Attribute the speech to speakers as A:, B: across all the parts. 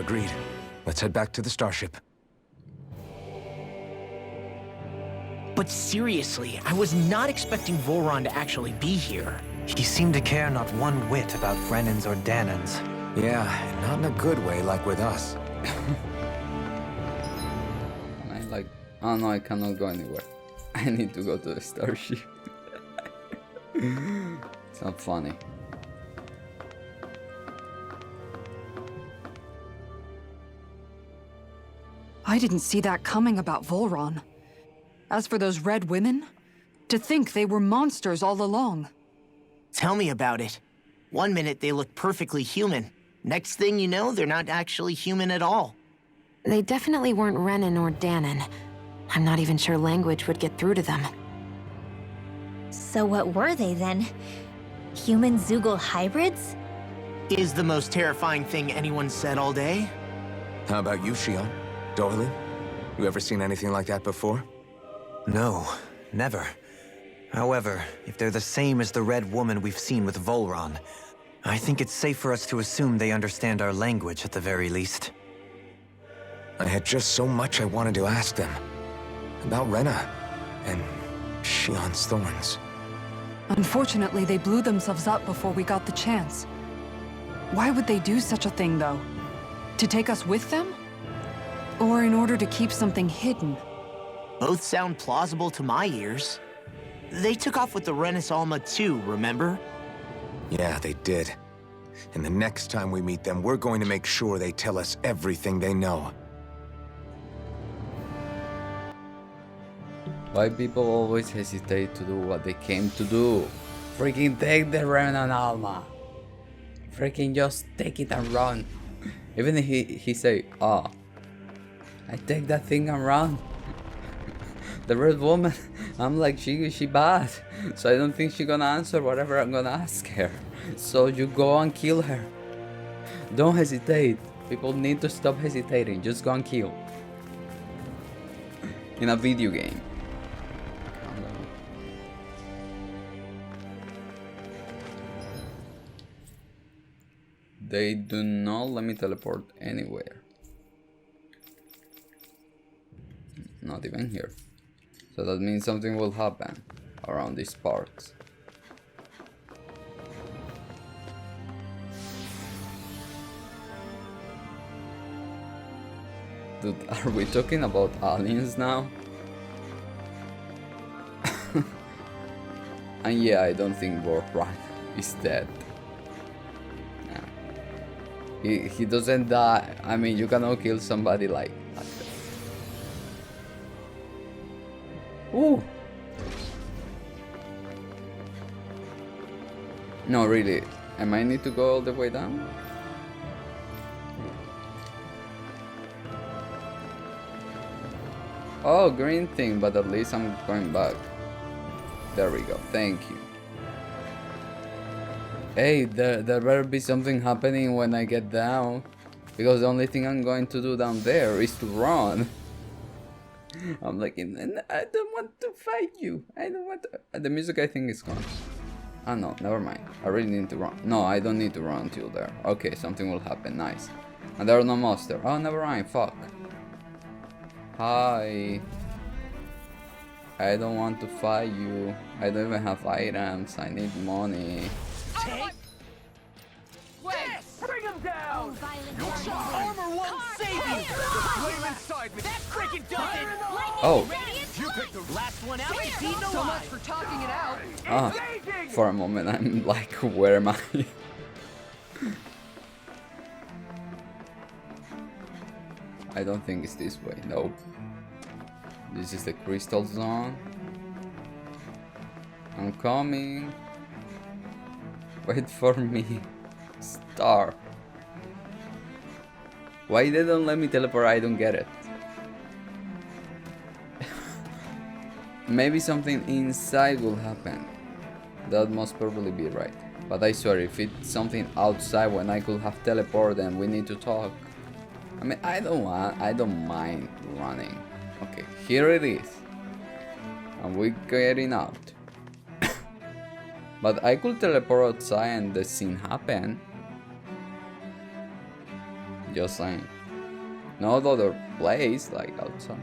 A: Agreed. Let's head back to the starship.
B: But seriously, I was not expecting Volron to actually be here.
C: He seemed to care not one whit about Renans or Danans.
A: Yeah, not in a good way like with us.
D: Oh no, I cannot go anywhere. I need to go to the starship. It's not funny.
E: I didn't see that coming about Volron. As for those red women, to think they were monsters all along.
B: Tell me about it. One minute they look perfectly human. Next thing you know, they're not actually human at all.
F: They definitely weren't Renan or Danan. I'm not even sure language would get through to them.
G: So what were they then? Human Zoogle hybrids?
B: Is the most terrifying thing anyone said all day?
A: How about you, Shion? Doily? You ever seen anything like that before?
C: No, never. However, if they're the same as the red woman we've seen with Volron, I think it's safe for us to assume they understand our language at the very least.
A: I had just so much I wanted to ask them. About Rena and Shion's thorns.
E: Unfortunately, they blew themselves up before we got the chance. Why would they do such a thing, though? To take us with them? Or in order to keep something hidden?
B: Both sound plausible to my ears. They took off with the Renis Alma too, remember?
A: Yeah, they did. And the next time we meet them, we're going to make sure they tell us everything they know.
D: Why people always hesitate to do what they came to do? Freaking take the Renan Alma. Freaking just take it and run. Even if he say, oh, I take that thing and run. The red woman, I'm like, she bad. So I don't think she gonna answer whatever I'm gonna ask her. So you go and kill her. Don't hesitate. People need to stop hesitating. Just go and kill. In a video game. They do not let me teleport anywhere. Not even here. So that means something will happen around these parks. Dude, are we talking about aliens now? And yeah, I don't think Warrun is dead. He doesn't die. I mean, you cannot kill somebody like that. Ooh. No, really. Am I need to go all the way down? Oh, green thing, but at least I'm going back. There we go. Thank you. Hey, there better be something happening when I get down, because the only thing I'm going to do down there is to run. I'm like, I don't want to fight you. I don't want to. The music I think is gone. Ah no, never mind. I really need to run. No, I don't need to run until there. Okay, something will happen. Nice. And there are no monsters. Oh, never mind. Fuck. Hi. I don't want to fight you. I don't even have items. I need money.
H: Take this! Bring him down! Your armor won't save you! The flame inside me! That freaking does it!
D: Oh.
H: You picked the last one out! So much for talking it out!
D: Ah, for a moment I'm like, where am I? I don't think it's this way. Nope. This is the crystal zone. I'm coming. Wait for me. Star. Why they don't let me teleport? I don't get it. Maybe something inside will happen. That must probably be right. But I swear, if it's something outside when I could have teleported and we need to talk. I mean, I don't mind running. Okay, here it is. And we're getting out. But I could teleport outside and the scene happen. Just saying. No other place, like outside.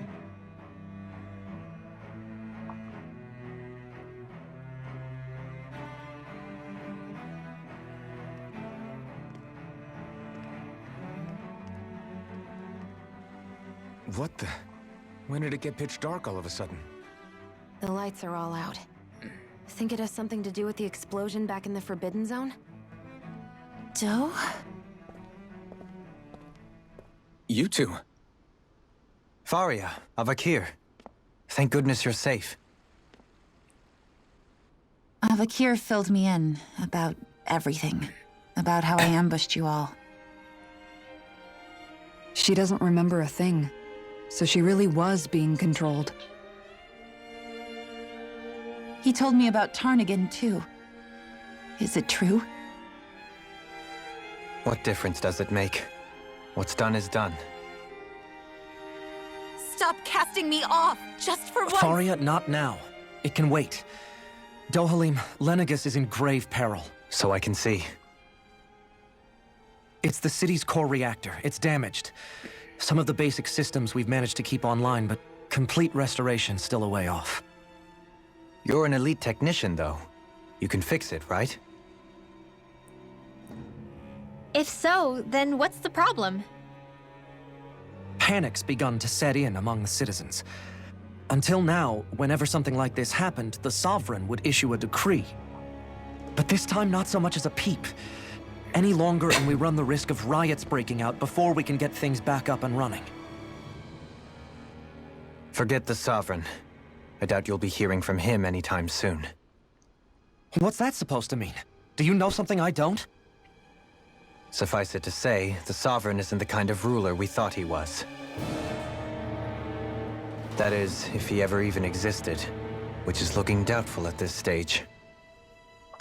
A: What the? When did it get pitch dark all of a sudden?
F: The lights are all out. Think it has something to do with the explosion back in the Forbidden Zone?
G: Doe?
A: You two.
C: Faria, Avakir. Thank goodness you're safe.
I: Avakir filled me in about everything. About how I ambushed you all.
E: She doesn't remember a thing, so she really was being controlled.
I: He told me about Tarnigan, too. Is it true?
C: What difference does it make? What's done is done.
I: Stop casting me off, just for once!
J: Faria, not now. It can wait. Dohalim, Lenegis is in grave peril.
C: So I can see.
J: It's the city's core reactor. It's damaged. Some of the basic systems we've managed to keep online, but complete restoration's still a way off.
C: You're an elite technician, though. You can fix it, right?
G: If so, then what's the problem?
J: Panic's begun to set in among the citizens. Until now, whenever something like this happened, the Sovereign would issue a decree. But this time, not so much as a peep. Any longer and we run the risk of riots breaking out before we can get things back up and running.
C: Forget the Sovereign. I doubt you'll be hearing from him anytime soon.
J: What's that supposed to mean? Do you know something I don't?
C: Suffice it to say, the Sovereign isn't the kind of ruler we thought he was. That is, if he ever even existed, which is looking doubtful at this stage.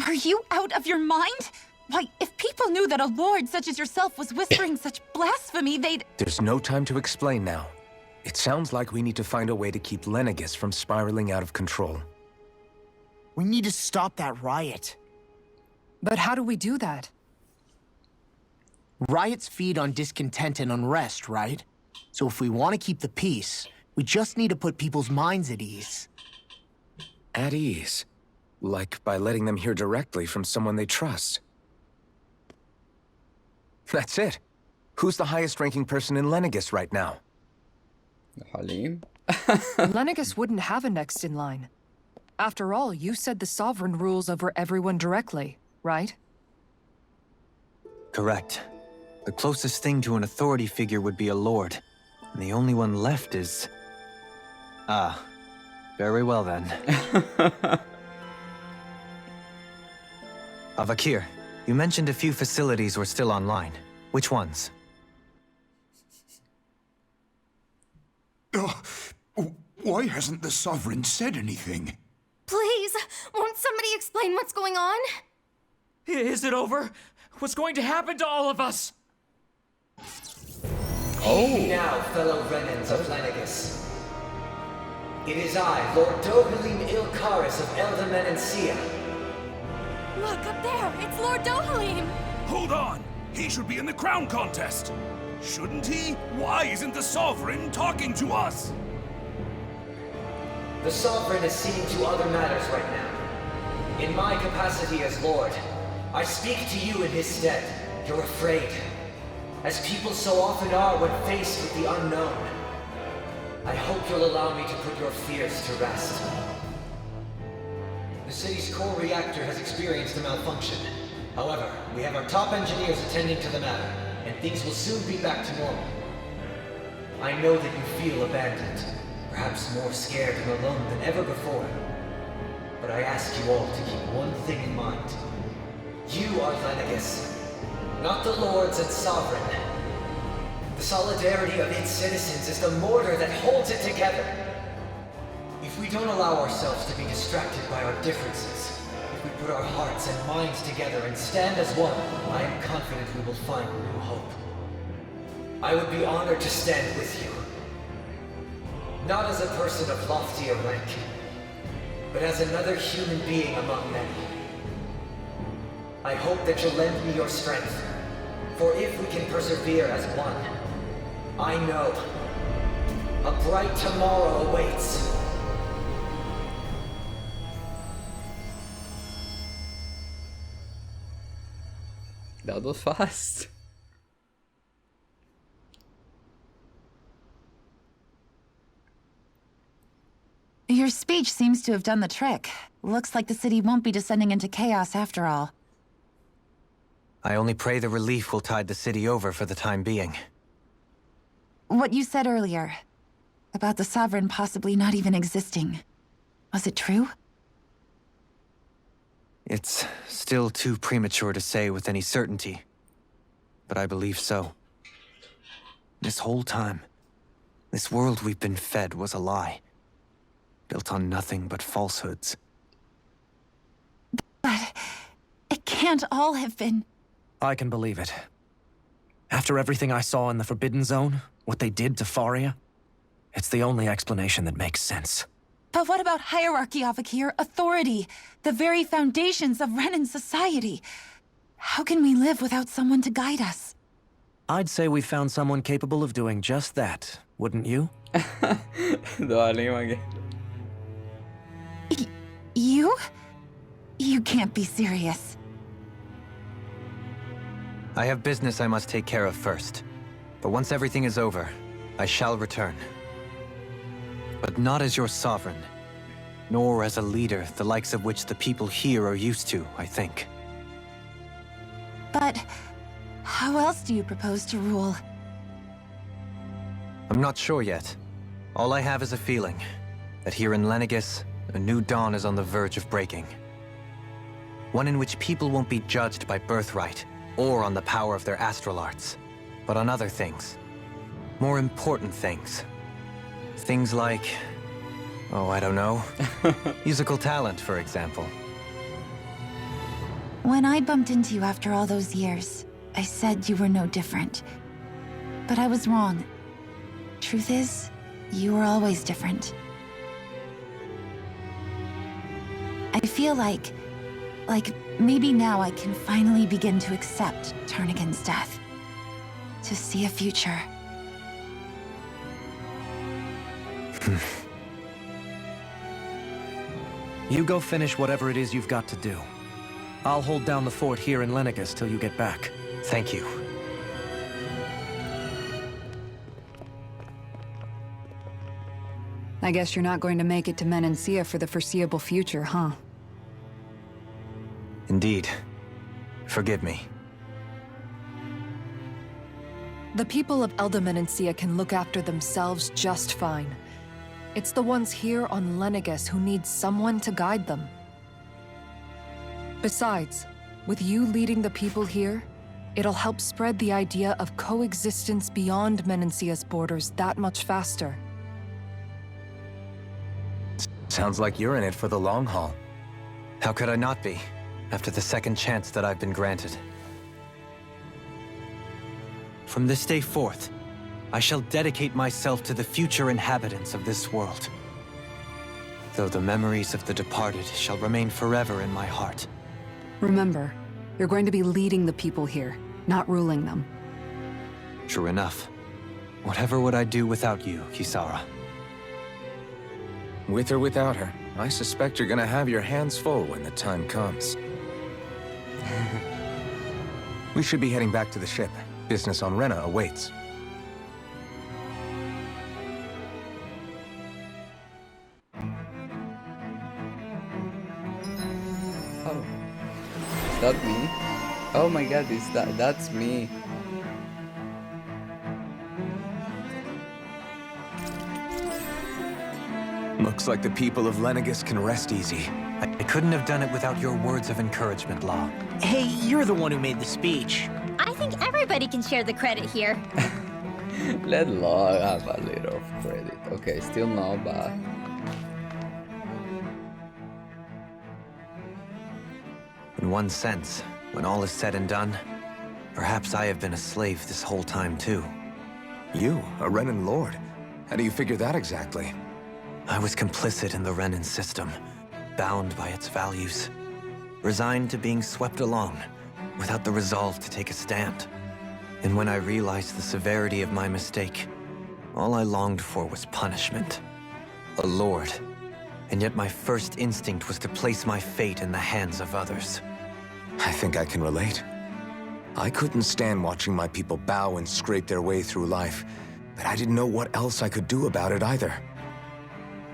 I: Are you out of your mind? Why, if people knew that a lord such as yourself was whispering such blasphemy, they'd...
A: There's no time to explain now. It sounds like we need to find a way to keep Lenegis from spiraling out of control.
B: We need to stop that riot.
E: But how do we do that?
B: Riots feed on discontent and unrest, right? So if we want to keep the peace, we just need to put people's minds at ease.
A: At ease? Like by letting them hear directly from someone they trust. That's it. Who's the highest-ranking person in Lenegis right now?
D: Halim?
E: Lenegis wouldn't have a next in line. After all, you said the Sovereign rules over everyone directly, right?
C: Correct. The closest thing to an authority figure would be a lord. And the only one left is... Ah. Very well then. Avakir, you mentioned a few facilities were still online. Which ones?
K: Why hasn't the Sovereign said anything?
F: Please, won't somebody explain what's going on?
J: Is it over? What's going to happen to all of us?
L: Now, fellow Renans of Lenegis. It is I, Lord Dohalim Ilkaris of Eldamen and Sia.
I: Look, up there! It's Lord Dohalim!
K: Hold on! He should be in the crown contest! Shouldn't he? Why isn't the Sovereign talking to us?
L: The Sovereign is seeing to other matters right now. In my capacity as Lord, I speak to you in his stead. You're afraid, as people so often are when faced with the unknown. I hope you'll allow me to put your fears to rest. The city's core reactor has experienced a malfunction. However, we have our top engineers attending to the matter, and things will soon be back to normal. I know that you feel abandoned, perhaps more scared and alone than ever before. But I ask you all to keep one thing in mind. You are Lenegis, not the lords and sovereign. The solidarity of its citizens is the mortar that holds it together. If we don't allow ourselves to be distracted by our differences, if we put our hearts and minds together and stand as one, I am confident we will find new hope. I would be honored to stand with you. Not as a person of loftier rank, but as another human being among many. I hope that you'll lend me your strength, for if we can persevere as one, I know. A bright tomorrow awaits.
D: That was fast.
I: Your speech seems to have done the trick. Looks like the city won't be descending into chaos after all.
C: I only pray the relief will tide the city over for the time being.
I: What you said earlier, about the Sovereign possibly not even existing, was it true?
C: It's still too premature to say with any certainty, but I believe so. This whole time, this world we've been fed was a lie, built on nothing but falsehoods.
I: But it can't all have been...
J: I can believe it. After everything I saw in the Forbidden Zone, what they did to Faria, it's the only explanation that makes sense.
I: But what about hierarchy, Avakir? Authority? The very foundations of Renan society? How can we live without someone to guide us?
J: I'd say we found someone capable of doing just that, wouldn't you?
I: You? You can't be serious.
C: I have business I must take care of first. But once everything is over, I shall return. But not as your sovereign, nor as a leader the likes of which the people here are used to, I think.
I: But how else do you propose to rule?
C: I'm not sure yet. All I have is a feeling that here in Lenegis, a new dawn is on the verge of breaking. One in which people won't be judged by birthright or on the power of their astral arts, but on other things. More important things. Things like, oh, I don't know, musical talent, for example.
I: When I bumped into you after all those years, I said you were no different. But I was wrong. Truth is, you were always different. I feel like maybe now I can finally begin to accept Turnigan's death. To see a future.
J: You go finish whatever it is you've got to do. I'll hold down the fort here in Lenegis till you get back.
C: Thank you.
E: I guess you're not going to make it to Menancia for the foreseeable future, huh?
C: Indeed. Forgive me.
M: The people of Elda Menancia can look after themselves just fine. It's the ones here on Lenegis who need someone to guide them. Besides, with you leading the people here, it'll help spread the idea of coexistence beyond Menancia's borders that much faster.
A: Sounds like you're in it for the long haul.
C: How could I not be, after the second chance that I've been granted? From this day forth, I shall dedicate myself to the future inhabitants of this world. Though the memories of the departed shall remain forever in my heart.
E: Remember, you're going to be leading the people here, not ruling them.
C: True enough. Whatever would I do without you, Kisara?
A: With or without her, I suspect you're gonna have your hands full when the time comes. We should be heading back to the ship. Business on RENA awaits.
D: Oh. Is that me? Oh my god, that's me.
A: Looks like the people of Lenegis can rest easy.
C: I couldn't have done it without your words of encouragement, Law.
B: Hey, you're the one who made the speech.
G: I think everybody can share the credit here.
D: Let Law have a little credit. Okay, still not bad.
C: In one sense, when all is said and done, perhaps I have been a slave this whole time too.
A: You, a Renan lord? How do you figure that exactly?
C: I was complicit in the Renan system, bound by its values, resigned to being swept along, without the resolve to take a stand. And when I realized the severity of my mistake, all I longed for was punishment. A lord. And yet my first instinct was to place my fate in the hands of others.
A: I think I can relate. I couldn't stand watching my people bow and scrape their way through life, but I didn't know what else I could do about it either.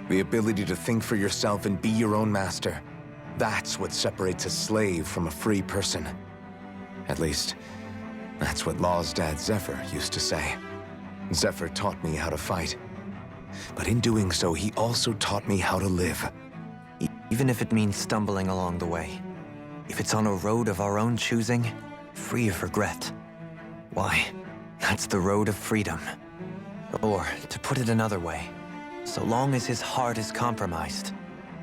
A: The ability to think for yourself and be your own master, that's what separates a slave from a free person. At least, that's what Law's dad Zephyr used to say. Zephyr taught me how to fight. But in doing so, he also taught me how to live.
C: Even if it means stumbling along the way. If it's on a road of our own choosing, free of regret. Why, that's the road of freedom. Or, to put it another way, so long as his heart is compromised,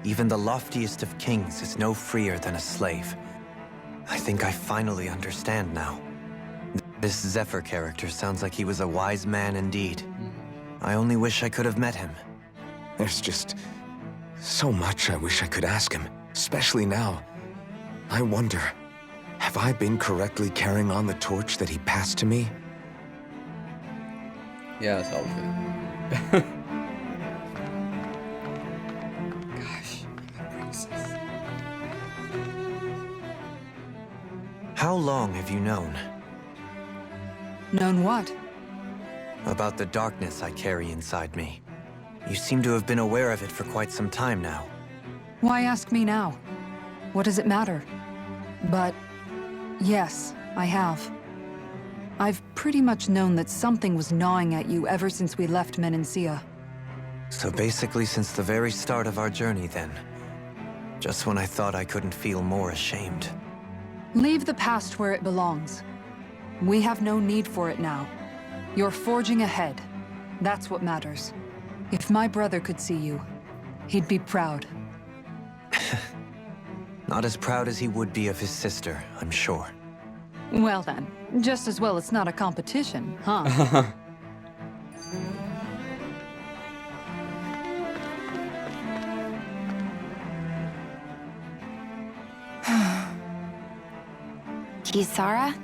C: even the loftiest of kings is no freer than a slave. I think I finally understand now. This Zephyr character sounds like he was a wise man indeed. I only wish I could have met him.
A: There's just so much I wish I could ask him, especially now. I wonder, have I been correctly carrying on the torch that he passed to me?
D: Yes, Alfie. Gosh, I'm a princess.
C: How long have you known?
E: Known what?
C: About the darkness I carry inside me. You seem to have been aware of it for quite some time now.
E: Why ask me now? What does it matter? But yes, I have. I've pretty much known that something was gnawing at you ever since we left Menancia.
C: So basically since the very start of our journey then. Just when I thought I couldn't feel more ashamed.
E: Leave the past where it belongs. We have no need for it now. You're forging ahead. That's what matters. If my brother could see you, he'd be proud.
C: Not as proud as he would be of his sister, I'm sure.
E: Well then, just as well it's not a competition, huh?
F: Kisara?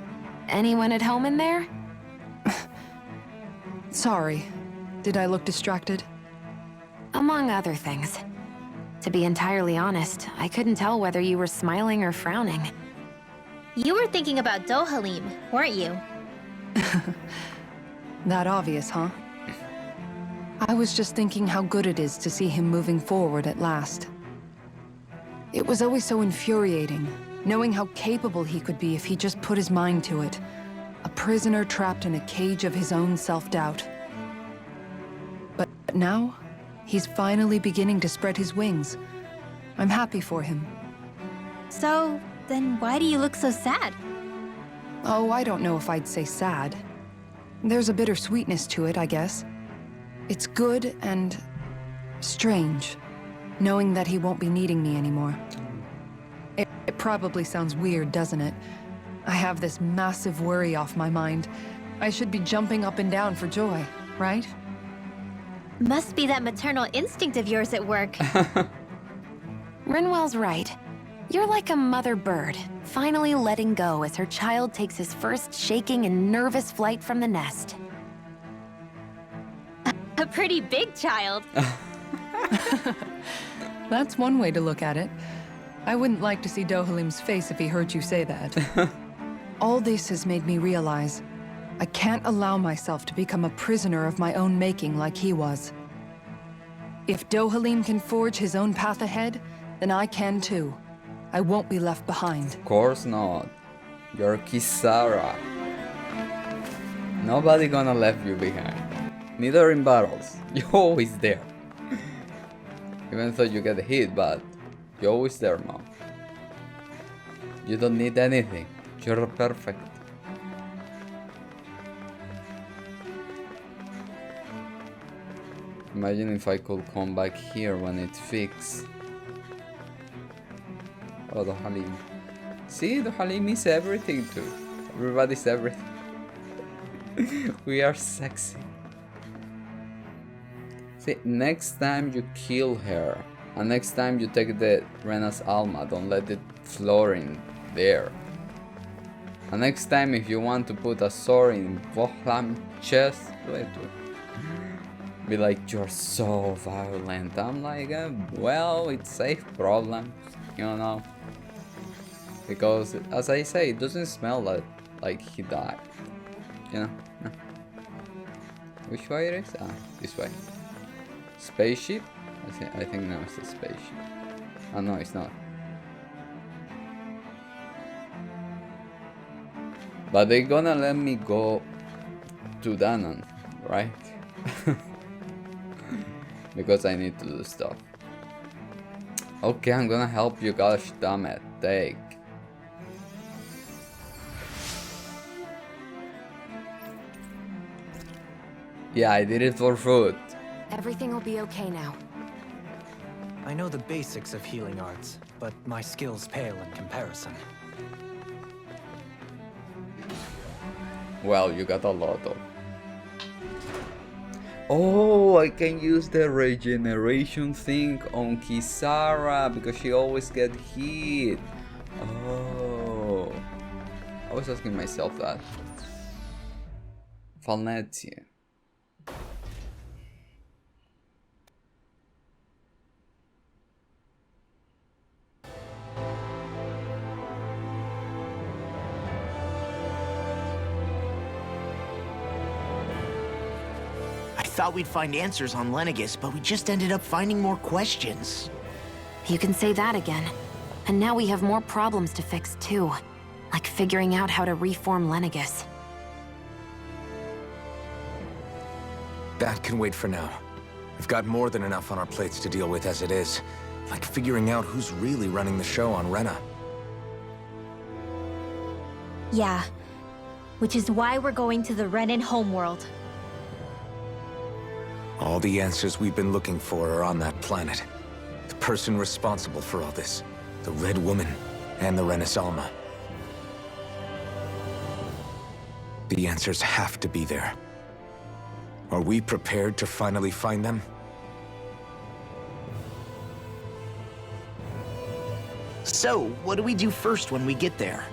F: Anyone at home in there?
E: Sorry. Did I look distracted?
F: Among other things. To be entirely honest, I couldn't tell whether you were smiling or frowning.
G: You were thinking about Dohalim, weren't you?
E: That obvious, huh? I was just thinking how good it is to see him moving forward at last. It was always so infuriating, knowing how capable he could be if he just put his mind to it. A prisoner trapped in a cage of his own self-doubt. But now, he's finally beginning to spread his wings. I'm happy for him.
G: So, then why do you look so sad?
E: Oh, I don't know if I'd say sad. There's a bittersweetness to it, I guess. It's good and strange, knowing that he won't be needing me anymore. It probably sounds weird, doesn't it? I have this massive worry off my mind. I should be jumping up and down for joy, right?
G: Must be that maternal instinct of yours at work.
F: Rinwell's right. You're like a mother bird, finally letting go as her child takes his first shaking and nervous flight from the nest.
G: A pretty big child.
E: That's one way to look at it. I wouldn't like to see Dohalim's face if he heard you say that. All this has made me realize I can't allow myself to become a prisoner of my own making like he was. If Dohalim can forge his own path ahead, then I can too. I won't be left behind.
D: Of course not. You're Kisara. Nobody gonna leave you behind. Neither in battles. You're always there. Even though you get hit, but you're always there, Mom. You don't need anything. You're perfect. Imagine if I could come back here when it's fixed. Oh, the Halim. See, the Halim is everything too. Everybody's everything. We are sexy. See, next time you kill her, and next time you take the Rena's Alma, don't let it floor in there. And next time, if you want to put a sword in Vohlam's chest, do it. Be like, you're so violent. I'm like, well, it saves problems, you know. Because, as I say, it doesn't smell like he died, you know. No. Which way it is? Ah, this way. Spaceship? I think now it's a spaceship. Oh no, it's not. But they're gonna let me go to Danon, right? Because I need to do stuff. Okay, I'm gonna help you, gosh damn it. Take. Yeah, I did it for food.
F: Everything will be okay now.
C: I know the basics of healing arts, but my skills pale in comparison.
D: Well, you got a lot of. Oh, I can use the regeneration thing on Kisara because she always get hit. Oh, I was asking myself that. Falnetia.
B: I thought we'd find answers on Lenegis, but we just ended up finding more questions.
F: You can say that again. And now we have more problems to fix too. Like figuring out how to reform Lenegis.
A: That can wait for now. We've got more than enough on our plates to deal with as it is. Like figuring out who's really running the show on RENA.
G: Yeah. Which is why we're going to the Renan homeworld.
A: All the answers we've been looking for are on that planet. The person responsible for all this. The Red Woman and the Renaissance. The answers have to be there. Are we prepared to finally find them?
B: So, what do we do first when we get there?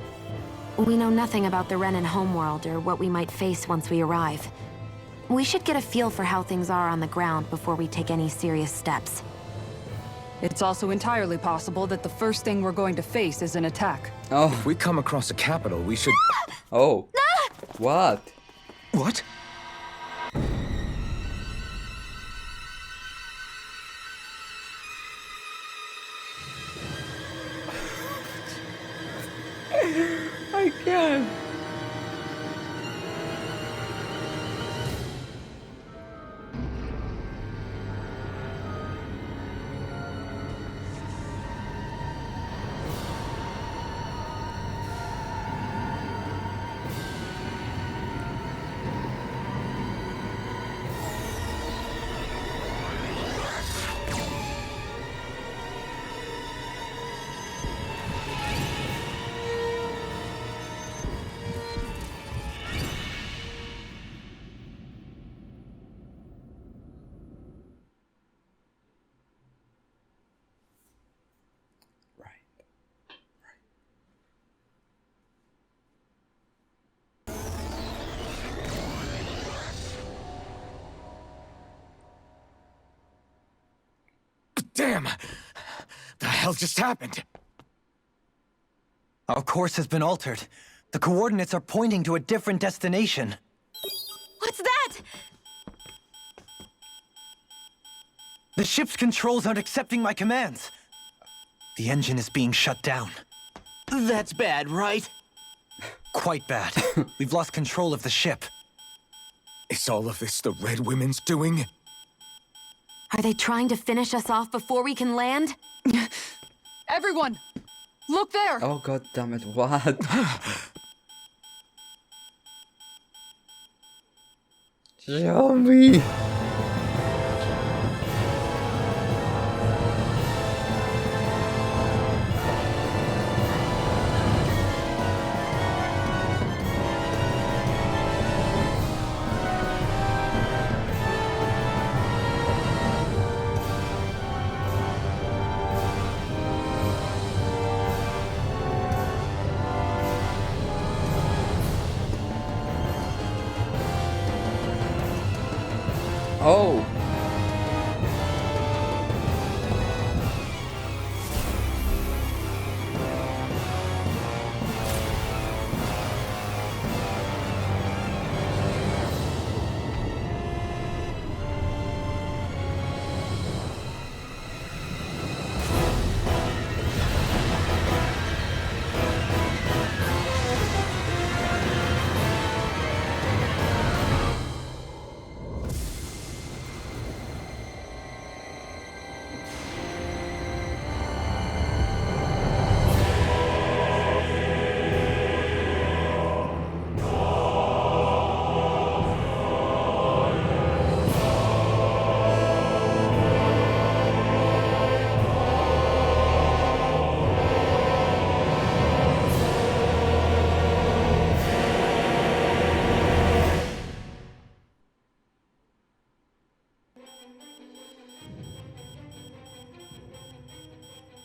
F: We know nothing about the Renan homeworld or what we might face once we arrive. We should get a feel for how things are on the ground before we take any serious steps.
E: It's also entirely possible that the first thing we're going to face is an attack.
D: Oh.
A: If we come across a capital, we should...
D: Oh. What?
A: What?
D: I can't.
A: Damn! The hell just happened?
C: Our course has been altered. The coordinates are pointing to a different destination.
F: What's that?
C: The ship's controls aren't accepting my commands. The engine is being shut down.
B: That's bad, right?
C: Quite bad. We've lost control of the ship.
A: Is all of this the Red Women's doing?
F: Are they trying to finish us off before we can land?
E: Everyone! Look there!
D: Oh god damn it, what? Show me! Oh.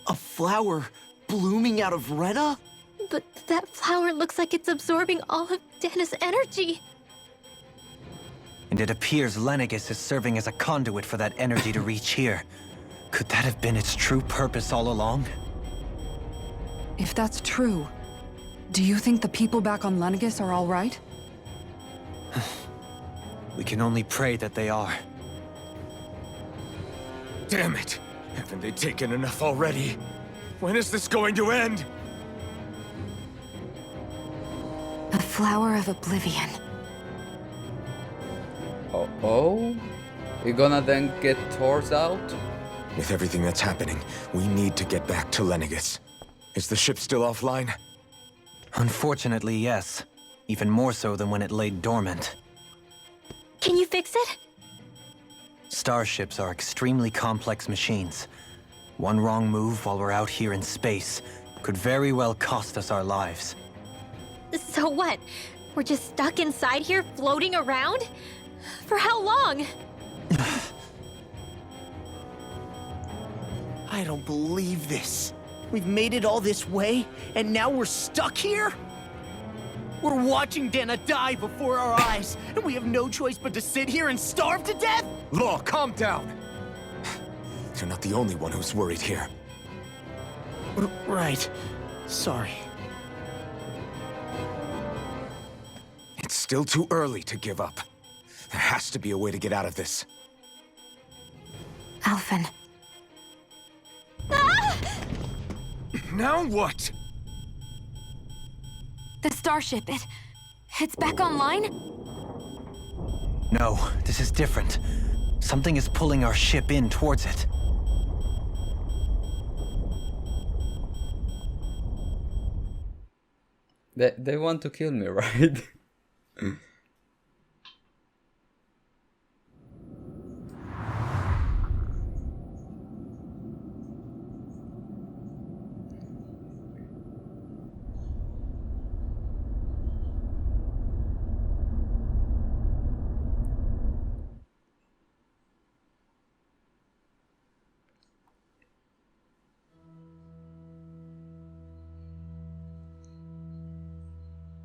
B: A flower blooming out of RENA?
G: But that flower looks like it's absorbing all of Dana's energy.
C: And it appears Lenegis is serving as a conduit for that energy to reach here. Could that have been its true purpose all along?
E: If that's true, do you think the people back on Lenegis are all right?
C: We can only pray that they are.
A: Damn it! Haven't they taken enough already? When is this going to end?
F: A flower of oblivion.
D: Oh? You're gonna then get torched out?
A: With everything that's happening, we need to get back to Lenegis. Is the ship still offline?
C: Unfortunately, yes. Even more so than when it lay dormant.
G: Can you fix it?
C: Starships are extremely complex machines. One wrong move while we're out here in space could very well cost us our lives.
G: So what? We're just stuck inside here, floating around? For how long?
B: I don't believe this. We've made it all this way, and now we're stuck here? We're watching Dana die before our eyes, and we have no choice but to sit here and starve to death?
A: Law, calm down! You're not the only one who's worried here.
B: Right. Sorry.
A: It's still too early to give up. There has to be a way to get out of this.
F: Alphen.
A: Now what?
F: The starship, it's back online?
C: No, this is different. Something is pulling our ship in towards it.
D: They want to kill me, right?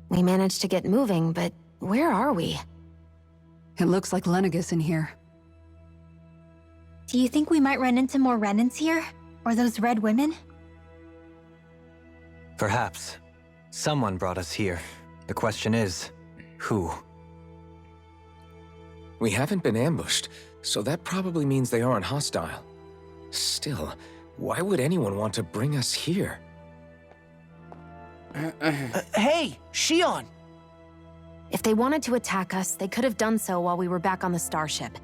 F: We managed to get moving, but where are we?
E: It looks like Lenegis in here.
G: Do you think we might run into more Renans here? Or those red women?
C: Perhaps. Someone brought us here. The question is, who?
A: We haven't been ambushed, so that probably means they aren't hostile. Still, why would anyone want to bring us here?
B: Hey, Shion!
F: If they wanted to attack us, they could have done so while we were back on the starship.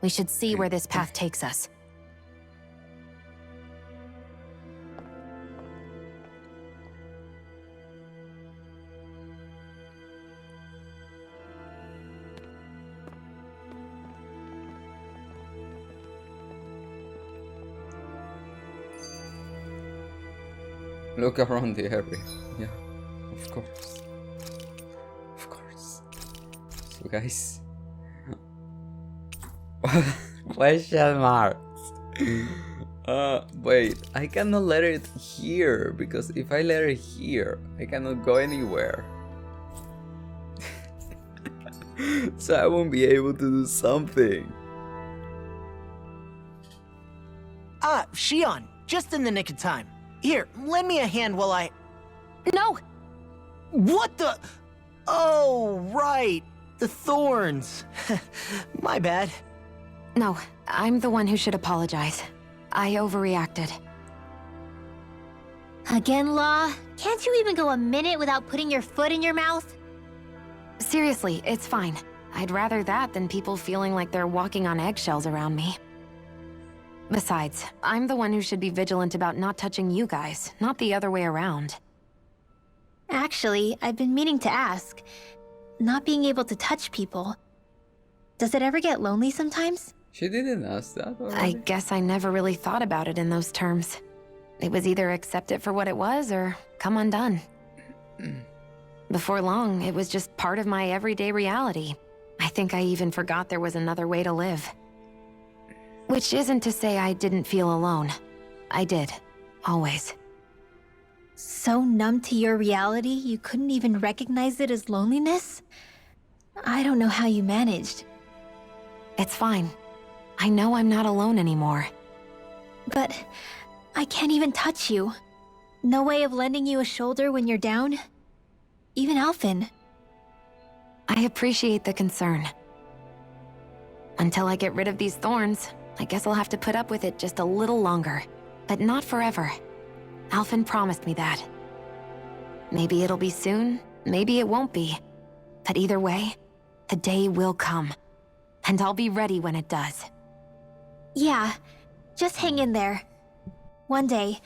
F: We should see where this path takes us.
D: Look around the area. Yeah, of course. Of course. So guys. Question marks. Wait, I cannot let it here, because if I let it here, I cannot go anywhere. So I won't be able to do something.
B: Shion, just in the nick of time. Here, lend me a hand while I...
F: No!
B: What the... Oh, right. The thorns. My bad.
F: No, I'm the one who should apologize. I overreacted.
G: Again, Law? Can't you even go a minute without putting your foot in your mouth?
F: Seriously, it's fine. I'd rather that than people feeling like they're walking on eggshells around me. Besides, I'm the one who should be vigilant about not touching you guys, not the other way around.
G: Actually, I've been meaning to ask. Not being able to touch people, does it ever get lonely sometimes?
D: She didn't ask that already.
F: I guess I never really thought about it in those terms. It was either accept it for what it was or come undone. Before long, it was just part of my everyday reality. I think I even forgot there was another way to live. Which isn't to say I didn't feel alone. I did. Always.
G: So numb to your reality, you couldn't even recognize it as loneliness? I don't know how you managed.
F: It's fine. I know I'm not alone anymore.
G: But I can't even touch you. No way of lending you a shoulder when you're down? Even Alphen.
F: I appreciate the concern. Until I get rid of these thorns, I guess I'll have to put up with it just a little longer. But not forever. Alphen promised me that. Maybe it'll be soon, maybe it won't be. But either way, the day will come. And I'll be ready when it does.
G: Yeah, just hang in there. One day,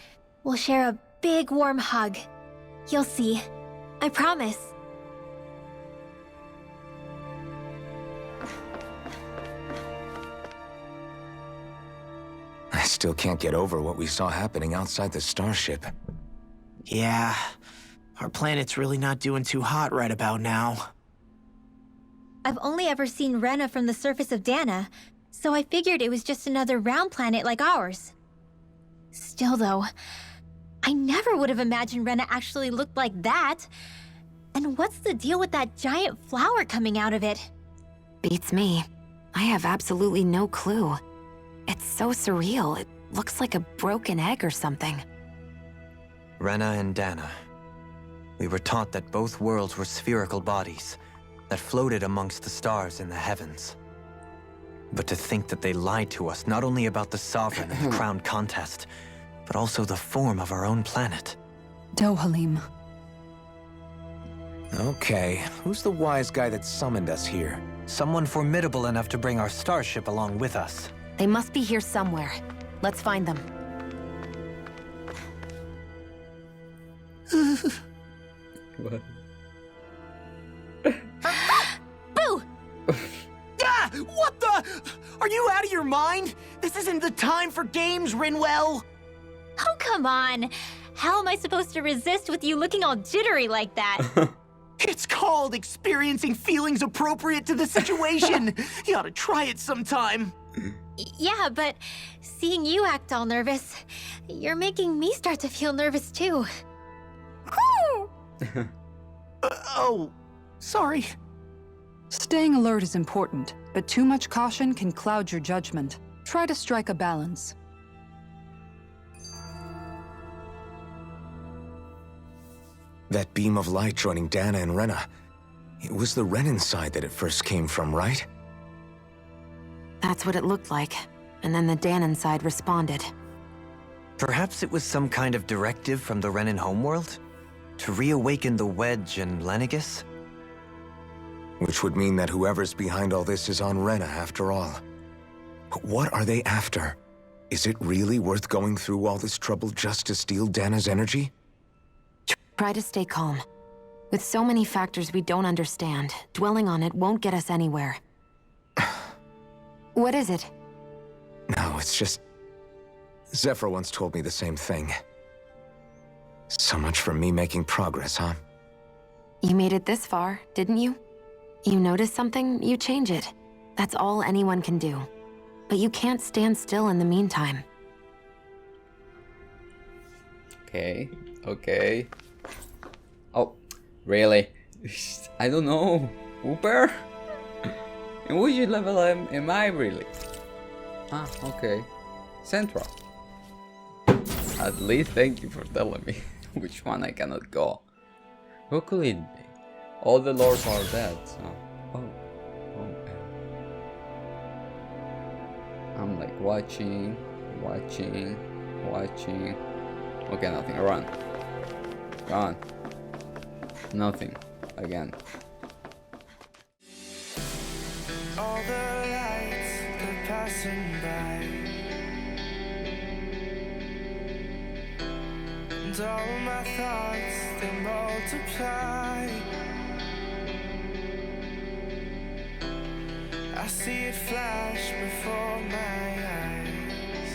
G: we'll share a big warm hug. You'll see. I promise.
A: I still can't get over what we saw happening outside the starship.
B: Yeah, our planet's really not doing too hot right about now.
G: I've only ever seen RENA from the surface of Dana, so I figured it was just another round planet like ours. Still though, I never would have imagined RENA actually looked like that. And what's the deal with that giant flower coming out of it?
F: Beats me. I have absolutely no clue. It's so surreal. It looks like a broken egg or something.
C: RENA and Dana. We were taught that both worlds were spherical bodies that floated amongst the stars in the heavens. But to think that they lied to us not only about the Sovereign and the Crown contest, but also the form of our own planet.
E: Dohalim.
A: Okay, who's the wise guy that summoned us here?
C: Someone formidable enough to bring our starship along with us.
F: They must be here somewhere. Let's find them.
D: What?
G: Boo!
B: Ah! What the? Are you out of your mind? This isn't the time for games, Rinwell!
G: Oh, come on. How am I supposed to resist with you looking all jittery like that?
B: It's called experiencing feelings appropriate to the situation. You ought to try it sometime.
G: Yeah, but seeing you act all nervous, you're making me start to feel nervous too.
B: Oh, sorry.
E: Staying alert is important, but too much caution can cloud your judgment. Try to strike a balance.
A: That beam of light joining Dana and RENA. It was the Renan side that it first came from, right?
F: That's what it looked like. And then the Danon side responded.
C: Perhaps it was some kind of directive from the Renan homeworld? To reawaken the Wedge and Lenegis?
A: Which would mean that whoever's behind all this is on RENA after all. But what are they after? Is it really worth going through all this trouble just to steal Dana's energy?
F: Try to stay calm. With so many factors we don't understand, dwelling on it won't get us anywhere. What is it?
A: No, it's just... Zephyr once told me the same thing. So much for me making progress, huh?
F: You made it this far, didn't you? You notice something, you change it. That's all anyone can do. But you can't stand still in the meantime.
D: Okay, okay. Oh, really? I don't know. Whooper? In which level am I really? Ah, okay. Central. At least thank you for telling me which one I cannot go. Who could it be? All the lords are dead, so... Oh. I'm like watching. Okay, nothing. Run. Nothing. Again.
N: All the lights, they're passing by, and all my thoughts, they multiply. I see it flash before my eyes.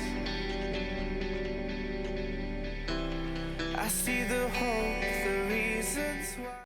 N: I see the hope, the reasons why.